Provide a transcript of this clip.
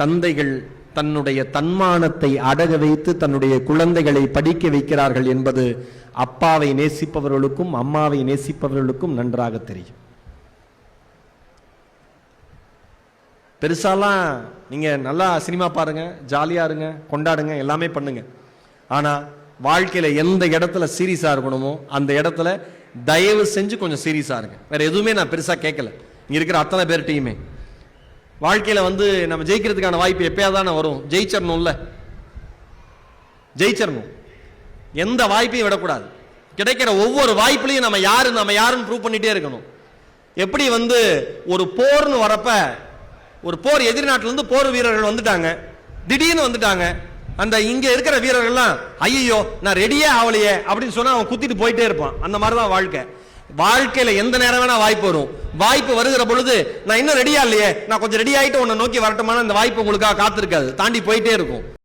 தந்தைகள் தன்னுடைய தன்மானத்தை அடக வைத்து தன்னுடைய குழந்தைகளை படிக்க வைக்கிறார்கள் என்பது அப்பாவை நேசிப்பவர்களுக்கும் அம்மாவை நேசிப்பவர்களுக்கும் நன்றாக தெரியும். பெருசாலாம் நீங்க நல்லா சினிமா பாருங்க, ஜாலியா இருங்க, கொண்டாடுங்க, எல்லாமே பண்ணுங்க. ஆனா வாழ்க்கையில எந்த இடத்துல சீரியஸா இருக்கணுமோ அந்த இடத்துல தயவு செஞ்சு கொஞ்சம் சீரியஸா இருங்க. வேற எதுவுமே நான் பெருசா கேட்கல. இங்க இருக்கிற அத்தனை பேர்ட்டையுமே வாழ்க்கையில நம்ம ஜெயிக்கிறதுக்கான வாய்ப்பு எப்பயாதானே வரும். ஜெயிச்சிடணும்ல, ஜெயிச்சிடணும். எந்த வாய்ப்பையும் விடக்கூடாது. கிடைக்கிற ஒவ்வொரு வாய்ப்புலையும் நம்ம யாருன்னு ப்ரூவ் பண்ணிட்டே இருக்கணும். எப்படி ஒரு போர்னு வரப்ப, ஒரு போர் எதிரி நாட்டில இருந்து போர் வீரர்கள் வந்துட்டாங்க, திடீர்னு வந்துட்டாங்க. அந்த இங்க இருக்கிற வீரர்கள்லாம் ஐயோ நான் ரெடியே ஆகலையே அப்படின்னு சொன்னா அவன் குத்திட்டு போயிட்டே இருப்பான். அந்த மாதிரிதான் வாழ்க்கை. வாழ்க்கையில எந்த நேரம் வேணா வாய்ப்பு வரும். வாய்ப்பு வருகிற பொழுது நான் இன்னும் ரெடியா இல்லையே, நான் கொஞ்சம் ரெடி ஆயிட்டு உன்னை நோக்கி வரட்டுமான அந்த வாய்ப்பு உங்களுக்காக காத்திருக்காது, தாண்டி போயிட்டே இருக்கும்.